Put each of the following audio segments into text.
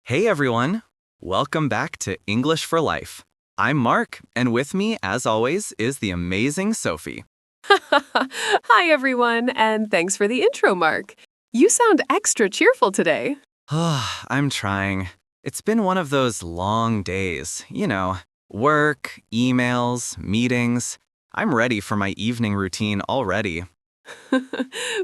Hey everyone! Welcome back to English for Life. I'm Mark, and with me, as always, is the amazing Sophie. Hi, everyone, and thanks for the intro, Mark. You sound extra cheerful today. I'm trying. It's been one of those long days, work, emails, meetings. I'm ready for my evening routine already.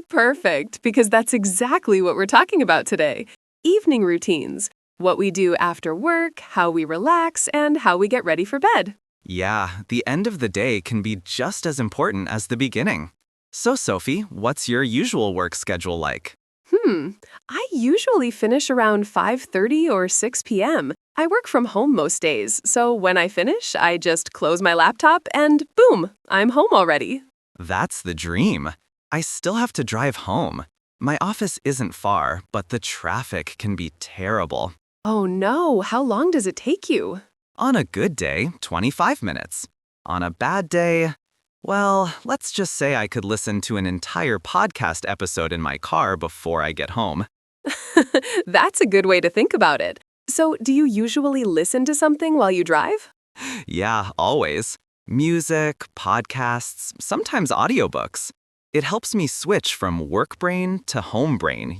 Perfect, because that's exactly what we're talking about today. Evening routines. What we do after work, how we relax, and how we get ready for bed. Yeah, the end of the day can be just as important as the beginning. So, Sophie, what's your usual work schedule like? I usually finish around 5:30 or 6 p.m. I work from home most days, so when I finish, I just close my laptop and boom, I'm home already. That's the dream. I still have to drive home. My office isn't far, but the traffic can be terrible. Oh no, how long does it take you? On a good day, 25 minutes. On a bad day, well, let's just say I could listen to an entire podcast episode in my car before I get home. That's a good way to think about it. So, do you usually listen to something while you drive? Yeah, always. Music, podcasts, sometimes audiobooks. It helps me switch from work brain to home brain?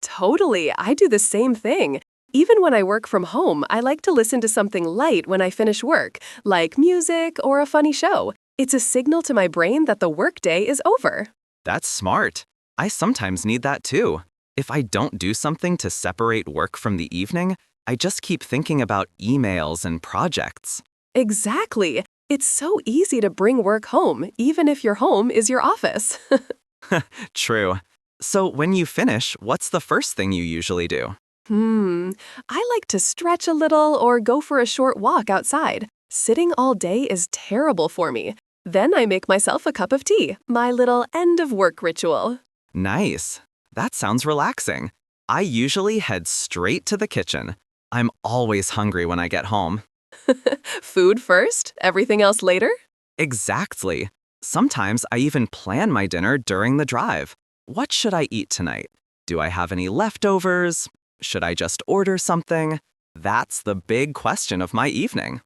Totally, I do the same thing. Even when I work from home, I like to listen to something light when I finish work, like music or a funny show. It's a signal to my brain that the workday is over. That's smart. I sometimes need that too. If I don't do something to separate work from the evening, I just keep thinking about emails and projects. Exactly. It's so easy to bring work home, even if your home is your office. True. So when you finish, what's the first thing you usually do? I like to stretch a little or go for a short walk outside. Sitting all day is terrible for me. Then I make myself a cup of tea, my little end of work ritual. Nice. That sounds relaxing. I usually head straight to the kitchen. I'm always hungry when I get home. Food first, everything else later? Exactly. Sometimes I even plan my dinner during the drive. What should I eat tonight? Do I have any leftovers? Should I just order something? That's the big question of my evening.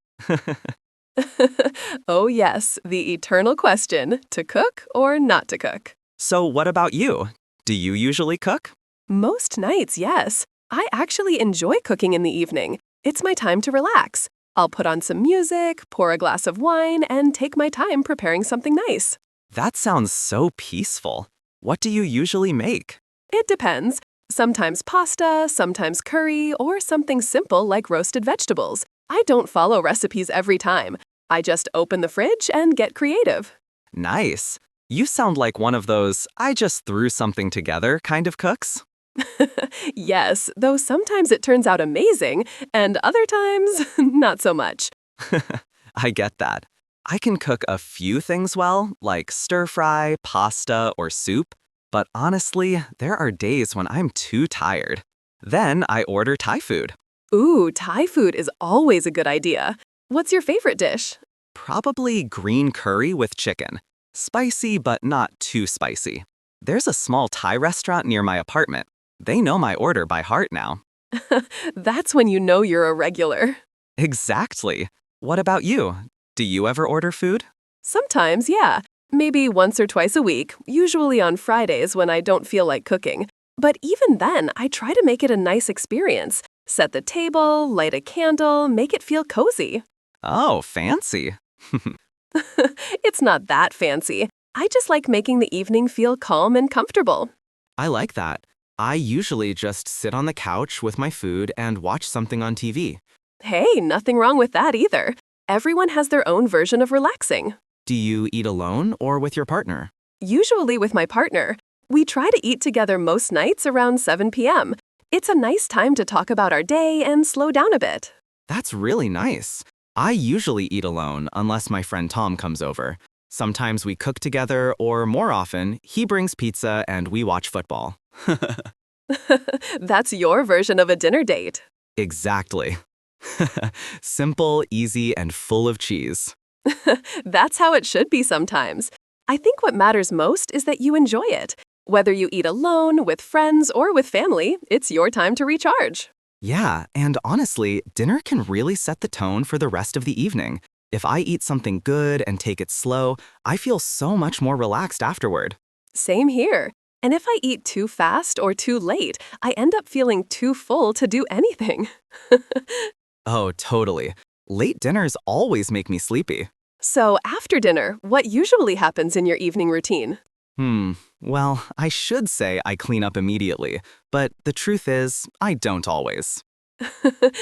Oh, yes, the eternal question, to cook or not to cook. So what about you? Do you usually cook? Most nights, yes. I actually enjoy cooking in the evening. It's my time to relax. I'll put on some music, pour a glass of wine, and take my time preparing something nice. That sounds so peaceful. What do you usually make? It depends. Sometimes pasta, sometimes curry, or something simple like roasted vegetables. I don't follow recipes every time. I just open the fridge and get creative. Nice. You sound like one of those I just threw something together kind of cooks. Yes, though sometimes it turns out amazing, and other times, not so much. I get that. I can cook a few things well, like stir fry, pasta, or soup, but honestly, there are days when I'm too tired. Then I order Thai food. Ooh, Thai food is always a good idea. What's your favorite dish? Probably green curry with chicken. Spicy, but not too spicy. There's a small Thai restaurant near my apartment. They know my order by heart now. That's when you know you're a regular. Exactly. What about you? Do you ever order food? Sometimes, yeah. Maybe once or twice a week, usually on Fridays when I don't feel like cooking. But even then, I try to make it a nice experience. Set the table, light a candle, make it feel cozy. Oh, fancy. It's not that fancy. I just like making the evening feel calm and comfortable. I like that. I usually just sit on the couch with my food and watch something on TV. Hey, nothing wrong with that either. Everyone has their own version of relaxing. Do you eat alone or with your partner? Usually with my partner. We try to eat together most nights around 7 p.m. It's a nice time to talk about our day and slow down a bit. That's really nice. I usually eat alone unless my friend Tom comes over. Sometimes we cook together, or more often, he brings pizza and we watch football. That's your version of a dinner date. Exactly. Simple, easy, and full of cheese. That's how it should be sometimes. I think what matters most is that you enjoy it. Whether you eat alone, with friends, or with family, it's your time to recharge. Yeah, and honestly, dinner can really set the tone for the rest of the evening. If I eat something good and take it slow, I feel so much more relaxed afterward. Same here. And if I eat too fast or too late, I end up feeling too full to do anything. Oh, totally. Late dinners always make me sleepy. So, after dinner, what usually happens in your evening routine? Well, I should say I clean up immediately, but the truth is, I don't always.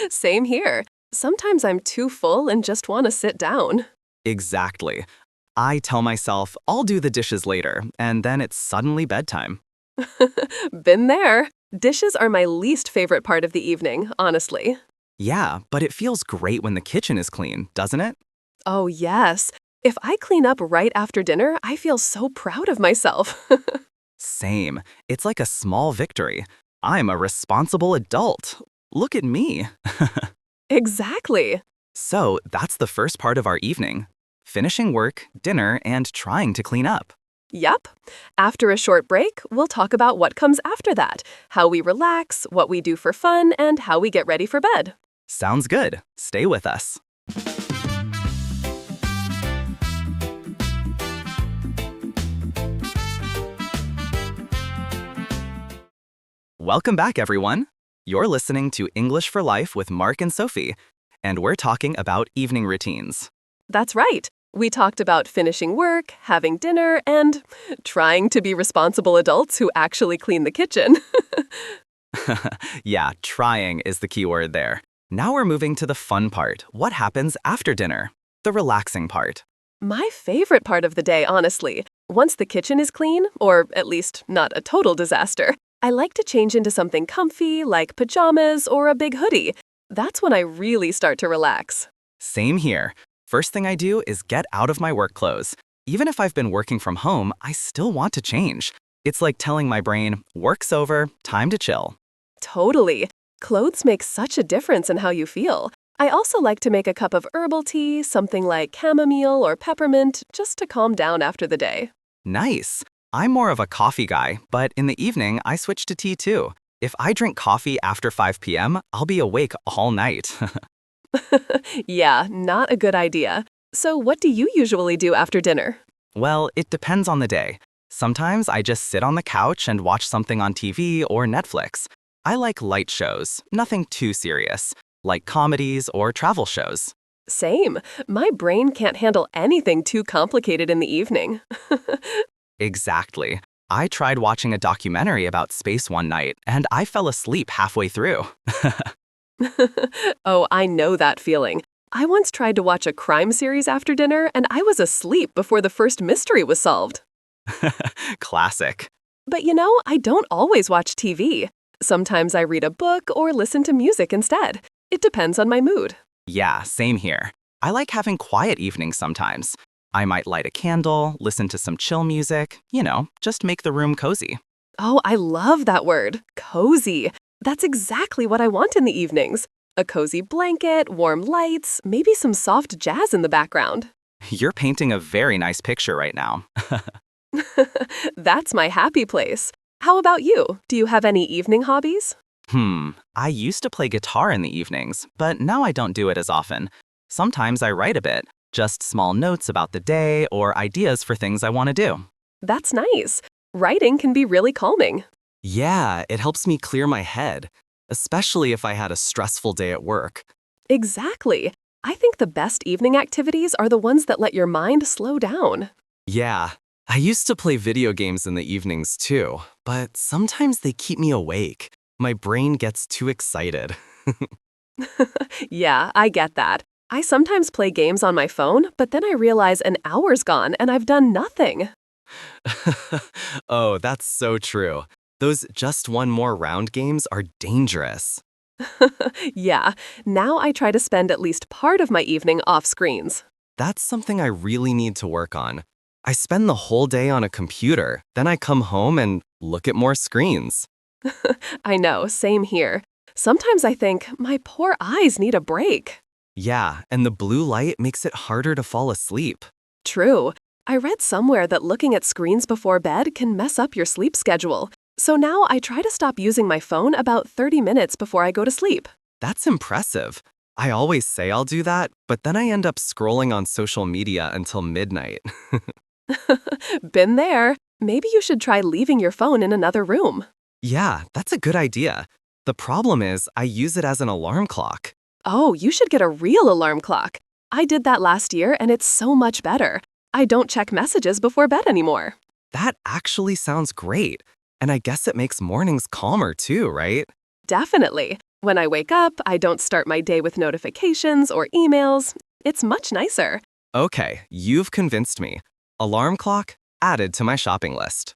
Same here. Sometimes I'm too full and just want to sit down. Exactly. I tell myself I'll do the dishes later, and then it's suddenly bedtime. Been there. Dishes are my least favorite part of the evening, honestly. Yeah, but it feels great when the kitchen is clean, doesn't it? Oh, yes. If I clean up right after dinner, I feel so proud of myself. Same. It's like a small victory. I'm a responsible adult. Look at me. Exactly. So that's the first part of our evening. Finishing work, dinner, and trying to clean up. Yup. After a short break, we'll talk about what comes after that, how we relax, what we do for fun, and how we get ready for bed. Sounds good. Stay with us. Welcome back, everyone. You're listening to English for Life with Mark and Sophie, and we're talking about evening routines. That's right. We talked about finishing work, having dinner, and trying to be responsible adults who actually clean the kitchen. Yeah, trying is the key word there. Now we're moving to the fun part. What happens after dinner? The relaxing part. My favorite part of the day, honestly. Once the kitchen is clean, or at least not a total disaster, I like to change into something comfy like pajamas or a big hoodie. That's when I really start to relax. Same here. First thing I do is get out of my work clothes. Even if I've been working from home, I still want to change. It's like telling my brain, work's over, time to chill. Totally. Clothes make such a difference in how you feel. I also like to make a cup of herbal tea, something like chamomile or peppermint, just to calm down after the day. Nice. I'm more of a coffee guy, but in the evening, I switch to tea too. If I drink coffee after 5 p.m., I'll be awake all night. Yeah, not a good idea. So, what do you usually do after dinner? Well, it depends on the day. Sometimes I just sit on the couch and watch something on TV or Netflix. I like light shows, nothing too serious, like comedies or travel shows. Same. My brain can't handle anything too complicated in the evening. Exactly. I tried watching a documentary about space one night, and I fell asleep halfway through. Oh, I know that feeling. I once tried to watch a crime series after dinner, and I was asleep before the first mystery was solved. Classic. But you know, I don't always watch TV. Sometimes I read a book or listen to music instead. It depends on my mood. Yeah, same here. I like having quiet evenings sometimes. I might light a candle, listen to some chill music, just make the room cozy. Oh, I love that word, cozy. That's exactly what I want in the evenings. A cozy blanket, warm lights, maybe some soft jazz in the background. You're painting a very nice picture right now. That's my happy place. How about you? Do you have any evening hobbies? I used to play guitar in the evenings, but now I don't do it as often. Sometimes I write a bit, just small notes about the day or ideas for things I want to do. That's nice. Writing can be really calming. Yeah, it helps me clear my head, especially if I had a stressful day at work. Exactly. I think the best evening activities are the ones that let your mind slow down. Yeah, I used to play video games in the evenings too, but sometimes they keep me awake. My brain gets too excited. Yeah, I get that. I sometimes play games on my phone, but then I realize an hour's gone and I've done nothing. Oh, that's so true. Those just one more round games are dangerous. Yeah, now I try to spend at least part of my evening off screens. That's something I really need to work on. I spend the whole day on a computer, then I come home and look at more screens. I know, same here. Sometimes I think my poor eyes need a break. Yeah, and the blue light makes it harder to fall asleep. True. I read somewhere that looking at screens before bed can mess up your sleep schedule. So now I try to stop using my phone about 30 minutes before I go to sleep. That's impressive. I always say I'll do that, but then I end up scrolling on social media until midnight. Been there. Maybe you should try leaving your phone in another room. Yeah, that's a good idea. The problem is, I use it as an alarm clock. Oh, you should get a real alarm clock. I did that last year and it's so much better. I don't check messages before bed anymore. That actually sounds great. And I guess it makes mornings calmer too, right? Definitely. When I wake up, I don't start my day with notifications or emails. It's much nicer. Okay, you've convinced me. Alarm clock added to my shopping list.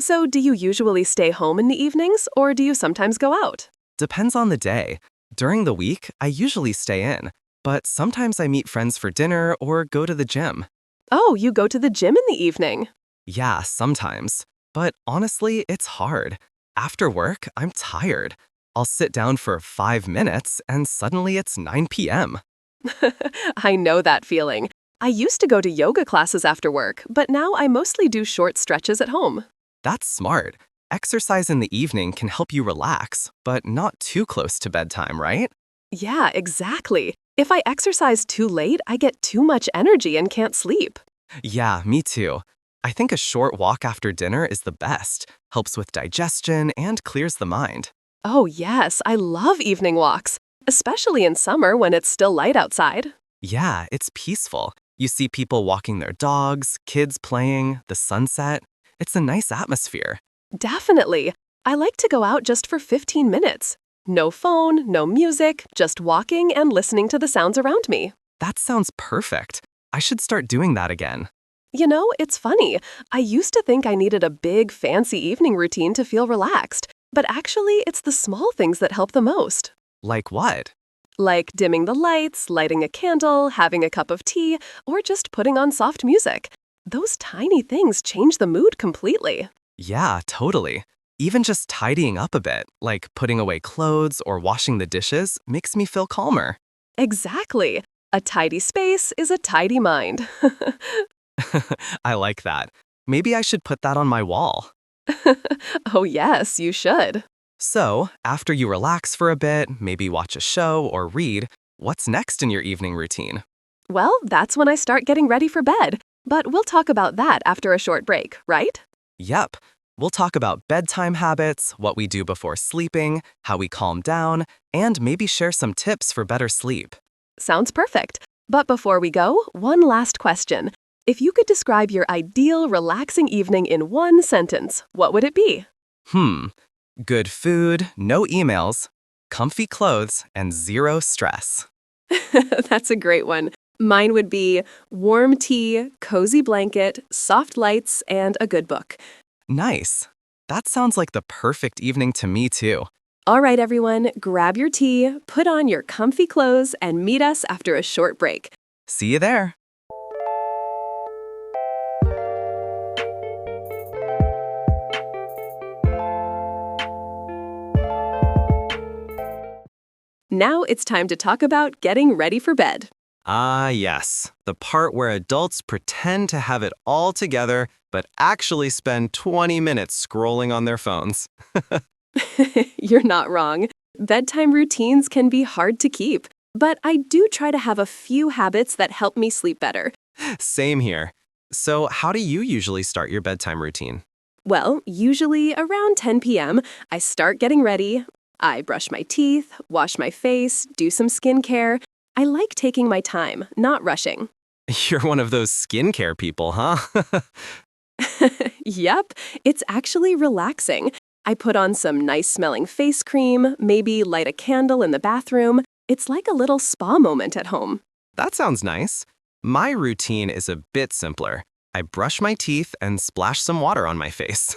So, do you usually stay home in the evenings or do you sometimes go out? Depends on the day. During the week, I usually stay in, but sometimes I meet friends for dinner or go to the gym. Oh, you go to the gym in the evening. Yeah, sometimes. But honestly, it's hard. After work, I'm tired. I'll sit down for 5 minutes and suddenly it's 9 p.m. I know that feeling. I used to go to yoga classes after work, but now I mostly do short stretches at home. That's smart. Exercise in the evening can help you relax, but not too close to bedtime, right? Yeah, exactly. If I exercise too late, I get too much energy and can't sleep. Yeah, me too. I think a short walk after dinner is the best, helps with digestion and clears the mind. Oh, yes, I love evening walks, especially in summer when it's still light outside. Yeah, it's peaceful. You see people walking their dogs, kids playing, the sunset. It's a nice atmosphere. Definitely. I like to go out just for 15 minutes. No phone, no music, just walking and listening to the sounds around me. That sounds perfect. I should start doing that again. You know, it's funny. I used to think I needed a big, fancy evening routine to feel relaxed, but actually, it's the small things that help the most. Like what? Like dimming the lights, lighting a candle, having a cup of tea, or just putting on soft music. Those tiny things change the mood completely. Yeah, totally. Even just tidying up a bit, like putting away clothes or washing the dishes, makes me feel calmer. Exactly. A tidy space is a tidy mind. I like that. Maybe I should put that on my wall. Oh, yes, you should. So, after you relax for a bit, maybe watch a show or read, what's next in your evening routine? Well, that's when I start getting ready for bed. But we'll talk about that after a short break, right? Yep. We'll talk about bedtime habits, what we do before sleeping, how we calm down, and maybe share some tips for better sleep. Sounds perfect. But before we go, one last question. If you could describe your ideal relaxing evening in one sentence, what would it be? Good food, no emails, comfy clothes, and zero stress. That's a great one. Mine would be warm tea, cozy blanket, soft lights, and a good book. Nice. That sounds like the perfect evening to me, too. All right, everyone, grab your tea, put on your comfy clothes, and meet us after a short break. See you there. Now it's time to talk about getting ready for bed. Ah, yes. The part where adults pretend to have it all together, but actually spend 20 minutes scrolling on their phones. You're not wrong. Bedtime routines can be hard to keep, but I do try to have a few habits that help me sleep better. Same here. So, how do you usually start your bedtime routine? Well, usually around 10 p.m., I start getting ready. I brush my teeth, wash my face, do some skincare. I like taking my time, not rushing. You're one of those skincare people, huh? Yep, it's actually relaxing. I put on some nice smelling face cream, maybe light a candle in the bathroom. It's like a little spa moment at home. That sounds nice. My routine is a bit simpler. I brush my teeth and splash some water on my face.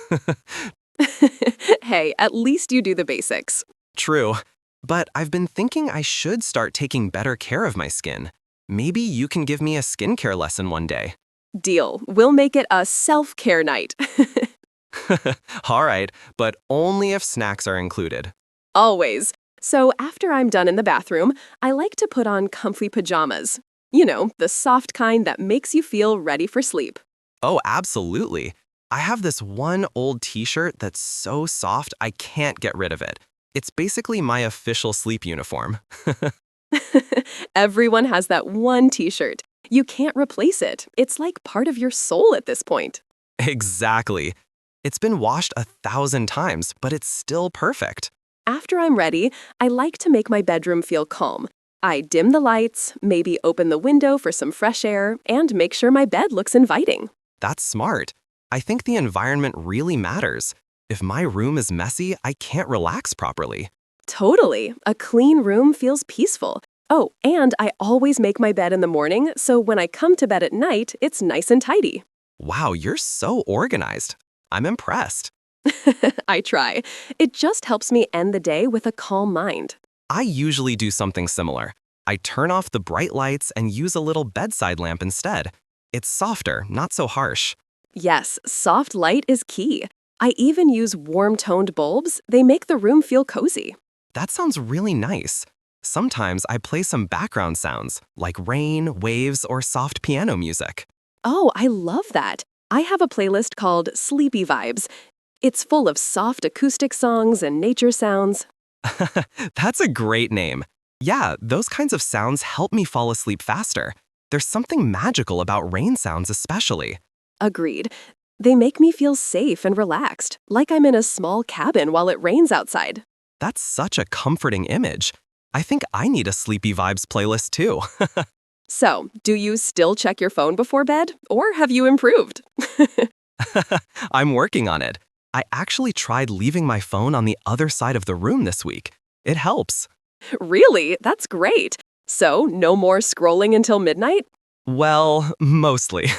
Hey, at least you do the basics. True. But I've been thinking I should start taking better care of my skin. Maybe you can give me a skincare lesson one day. Deal. We'll make it a self-care night. All right, but only if snacks are included. Always. So after I'm done in the bathroom, I like to put on comfy pajamas. You know, the soft kind that makes you feel ready for sleep. Oh, absolutely. I have this one old t-shirt that's so soft I can't get rid of it. It's basically my official sleep uniform. Everyone has that one t-shirt. You can't replace it. It's like part of your soul at this point. Exactly. It's been washed 1,000 times, but it's still perfect. After I'm ready, I like to make my bedroom feel calm. I dim the lights, maybe open the window for some fresh air, and make sure my bed looks inviting. That's smart. I think the environment really matters. If my room is messy, I can't relax properly. Totally. A clean room feels peaceful. Oh, and I always make my bed in the morning, so when I come to bed at night, it's nice and tidy. Wow, you're so organized. I'm impressed. I try. It just helps me end the day with a calm mind. I usually do something similar. I turn off the bright lights and use a little bedside lamp instead. It's softer, not so harsh. Yes, soft light is key. I even use warm-toned bulbs. They make the room feel cozy. That sounds really nice. Sometimes I play some background sounds, like rain, waves, or soft piano music. Oh, I love that. I have a playlist called Sleepy Vibes. It's full of soft acoustic songs and nature sounds. That's a great name. Yeah, those kinds of sounds help me fall asleep faster. There's something magical about rain sounds especially. Agreed. They make me feel safe and relaxed, like I'm in a small cabin while it rains outside. That's such a comforting image. I think I need a Sleepy Vibes playlist too. So, do you still check your phone before bed, or have you improved? I'm working on it. I actually tried leaving my phone on the other side of the room this week. It helps. Really? That's great. So, no more scrolling until midnight? Well, mostly.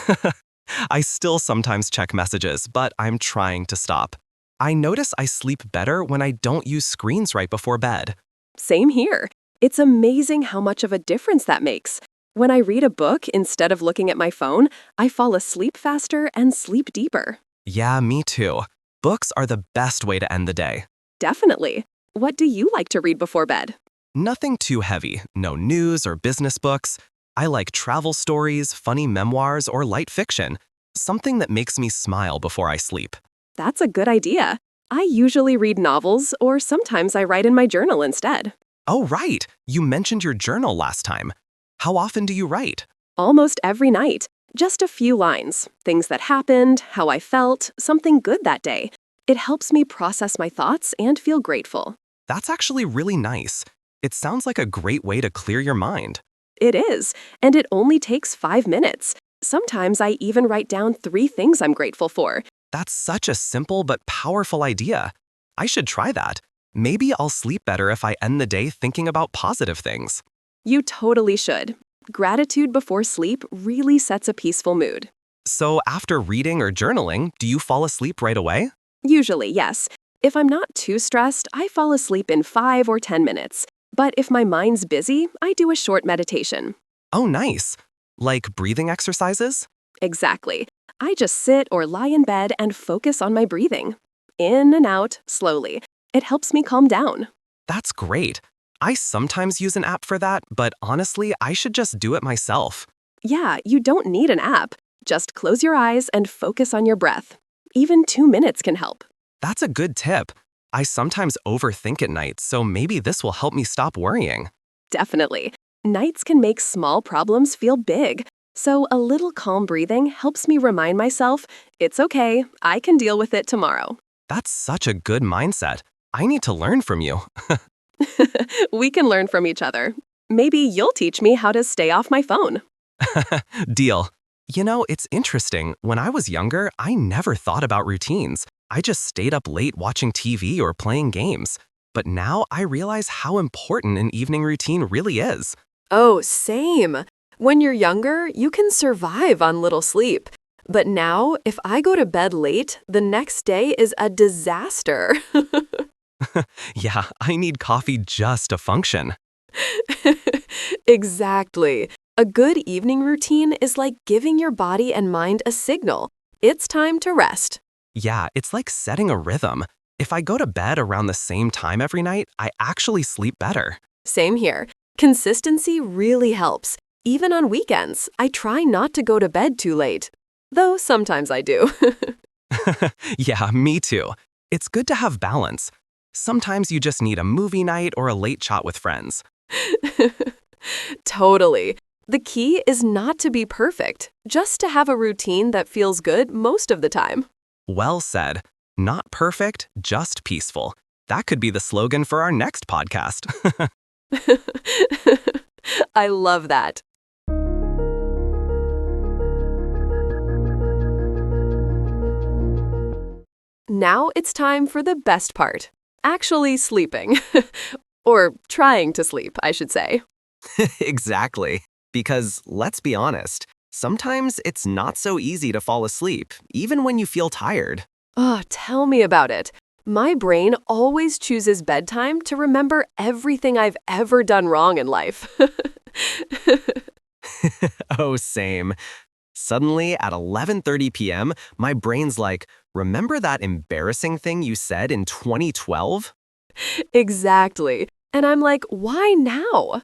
I still sometimes check messages, but I'm trying to stop. I notice I sleep better when I don't use screens right before bed. Same here. It's amazing how much of a difference that makes. When I read a book instead of looking at my phone, I fall asleep faster and sleep deeper. Yeah, me too. Books are the best way to end the day. Definitely. What do you like to read before bed? Nothing too heavy, no news or business books. I like travel stories, funny memoirs, or light fiction. Something that makes me smile before I sleep. That's a good idea. I usually read novels, or sometimes I write in my journal instead. Oh, right. You mentioned your journal last time. How often do you write? Almost every night. Just a few lines. Things that happened, how I felt, something good that day. It helps me process my thoughts and feel grateful. That's actually really nice. It sounds like a great way to clear your mind. It is, and it only takes 5 minutes. Sometimes I even write down 3 things I'm grateful for. That's such a simple but powerful idea. I should try that. Maybe I'll sleep better if I end the day thinking about positive things. You totally should. Gratitude before sleep really sets a peaceful mood. So after reading or journaling, do you fall asleep right away? Usually, yes. If I'm not too stressed, I fall asleep in 5 or 10 minutes. But if my mind's busy, I do a short meditation. Oh, nice. Like breathing exercises? Exactly. I just sit or lie in bed and focus on my breathing. In and out, slowly. It helps me calm down. That's great. I sometimes use an app for that, but honestly, I should just do it myself. Yeah, you don't need an app. Just close your eyes and focus on your breath. Even 2 minutes can help. That's a good tip. I sometimes overthink at night, so maybe this will help me stop worrying. Definitely. Nights can make small problems feel big. So a little calm breathing helps me remind myself, it's okay, I can deal with it tomorrow. That's such a good mindset. I need to learn from you. We can learn from each other. Maybe you'll teach me how to stay off my phone. Deal. You know, it's interesting. When I was younger, I never thought about routines. I just stayed up late watching TV or playing games. But now I realize how important an evening routine really is. Oh, same. When you're younger, you can survive on little sleep. But now, if I go to bed late, the next day is a disaster. Yeah, I need coffee just to function. Exactly. A good evening routine is like giving your body and mind a signal. It's time to rest. Yeah, it's like setting a rhythm. If I go to bed around the same time every night, I actually sleep better. Same here. Consistency really helps. Even on weekends, I try not to go to bed too late. Though sometimes I do. Yeah, me too. It's good to have balance. Sometimes you just need a movie night or a late chat with friends. Totally. The key is not to be perfect, just to have a routine that feels good most of the time. Well said. Not perfect, just peaceful. That could be the slogan for our next podcast. I love that. Now it's time for the best part. Actually sleeping. Or trying to sleep, I should say. Exactly. Because let's be honest, sometimes it's not so easy to fall asleep, even when you feel tired. Oh, tell me about it. My brain always chooses bedtime to remember everything I've ever done wrong in life. Oh, same. Suddenly, at 11:30 p.m., my brain's like, remember that embarrassing thing you said in 2012? Exactly. And I'm like, why now?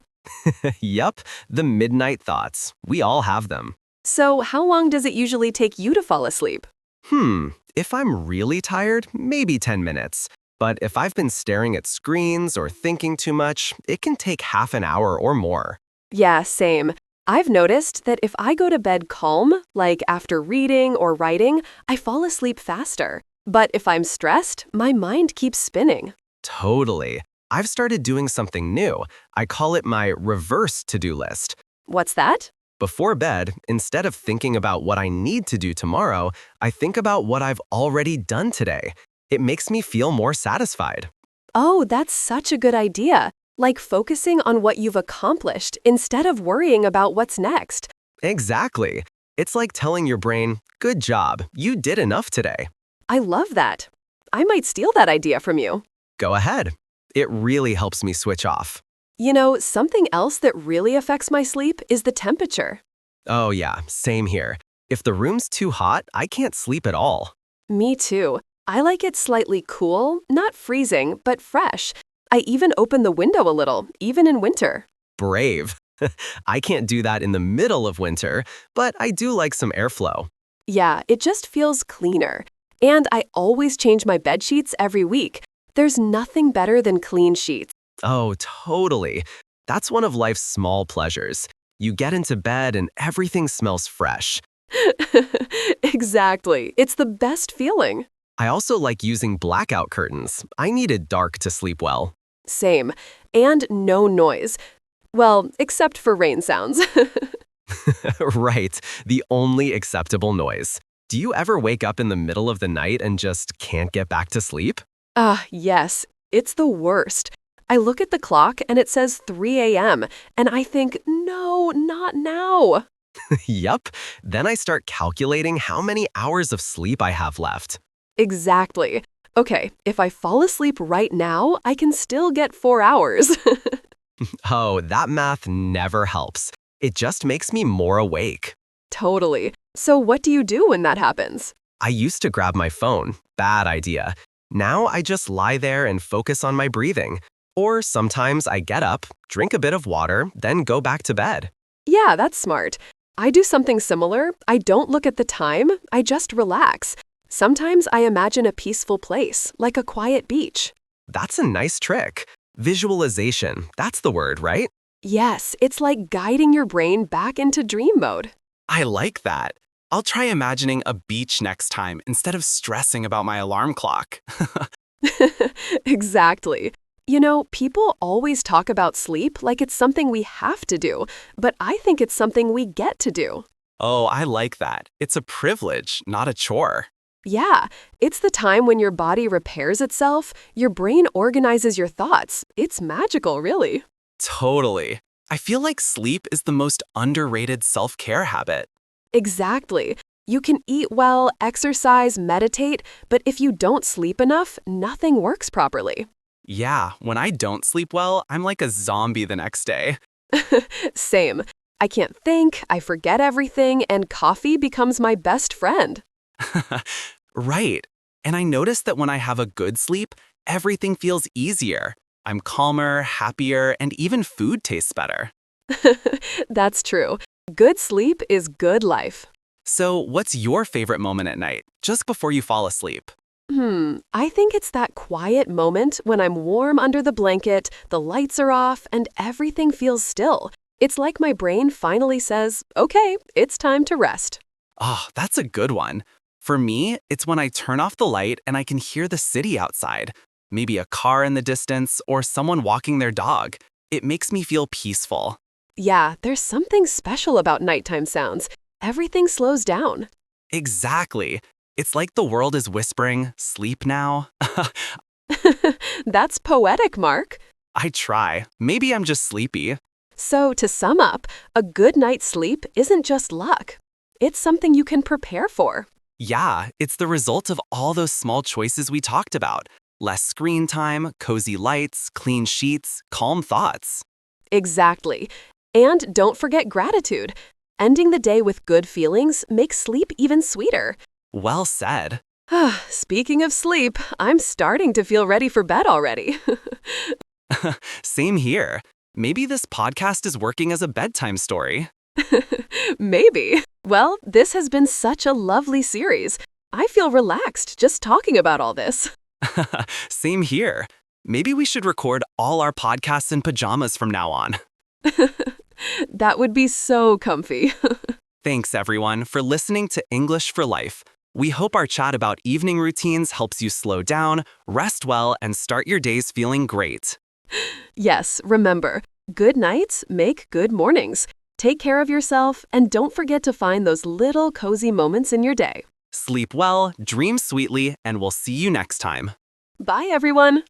Yup, the midnight thoughts. We all have them. So, how long does it usually take you to fall asleep? If I'm really tired, maybe 10 minutes. But if I've been staring at screens or thinking too much, it can take half an hour or more. Yeah, same. I've noticed that if I go to bed calm, like after reading or writing, I fall asleep faster. But if I'm stressed, my mind keeps spinning. Totally. I've started doing something new. I call it my reverse to-do list. What's that? Before bed, instead of thinking about what I need to do tomorrow, I think about what I've already done today. It makes me feel more satisfied. Oh, that's such a good idea. Like focusing on what you've accomplished instead of worrying about what's next. Exactly. It's like telling your brain, good job, you did enough today. I love that. I might steal that idea from you. Go ahead. It really helps me switch off. You know, something else that really affects my sleep is the temperature. Oh yeah, same here. If the room's too hot, I can't sleep at all. Me too. I like it slightly cool, not freezing, but fresh. I even open the window a little, even in winter. Brave. I can't do that in the middle of winter, but I do like some airflow. Yeah, it just feels cleaner. And I always change my bed sheets every week. There's nothing better than clean sheets. Oh, totally. That's one of life's small pleasures. You get into bed and everything smells fresh. Exactly. It's the best feeling. I also like using blackout curtains. I needed dark to sleep well. Same. And no noise. Well, except for rain sounds. Right, the only acceptable noise. Do you ever wake up in the middle of the night and just can't get back to sleep? Yes. It's the worst. I look at the clock and it says 3 a.m. and I think, no, not now. Yup. Then I start calculating how many hours of sleep I have left. Exactly. Okay, if I fall asleep right now, I can still get 4 hours. Oh, that math never helps. It just makes me more awake. Totally. So what do you do when that happens? I used to grab my phone. Bad idea. Now I just lie there and focus on my breathing. Or sometimes I get up, drink a bit of water, then go back to bed. Yeah, that's smart. I do something similar. I don't look at the time, I just relax. Sometimes I imagine a peaceful place, like a quiet beach. That's a nice trick. Visualization, that's the word, right? Yes, it's like guiding your brain back into dream mode. I like that. I'll try imagining a beach next time instead of stressing about my alarm clock. Exactly. You know, people always talk about sleep like it's something we have to do, but I think it's something we get to do. Oh, I like that. It's a privilege, not a chore. Yeah, it's the time when your body repairs itself, your brain organizes your thoughts. It's magical, really. Totally. I feel like sleep is the most underrated self-care habit. Exactly. You can eat well, exercise, meditate, but if you don't sleep enough, nothing works properly. Yeah, when I don't sleep well, I'm like a zombie the next day. Same. I can't think, I forget everything, and coffee becomes my best friend. Right. And I notice that when I have a good sleep, everything feels easier. I'm calmer, happier, and even food tastes better. That's true. Good sleep is good life. So, what's your favorite moment at night, just before you fall asleep? I think it's that quiet moment when I'm warm under the blanket, the lights are off, and everything feels still. It's like my brain finally says, okay, it's time to rest. Oh, that's a good one. For me, it's when I turn off the light and I can hear the city outside. Maybe a car in the distance or someone walking their dog. It makes me feel peaceful. Yeah, there's something special about nighttime sounds. Everything slows down. Exactly. It's like the world is whispering, sleep now. That's poetic, Mark. I try. Maybe I'm just sleepy. So, to sum up, a good night's sleep isn't just luck. It's something you can prepare for. Yeah, it's the result of all those small choices we talked about. Less screen time, cozy lights, clean sheets, calm thoughts. Exactly. And don't forget gratitude. Ending the day with good feelings makes sleep even sweeter. Well said. Speaking of sleep, I'm starting to feel ready for bed already. Same here. Maybe this podcast is working as a bedtime story. Maybe. Well, this has been such a lovely series. I feel relaxed just talking about all this. Same here. Maybe we should record all our podcasts in pajamas from now on. That would be so comfy. Thanks, everyone, for listening to English for Life. We hope our chat about evening routines helps you slow down, rest well, and start your days feeling great. Yes, remember, good nights make good mornings. Take care of yourself, and don't forget to find those little cozy moments in your day. Sleep well, dream sweetly, and we'll see you next time. Bye, everyone.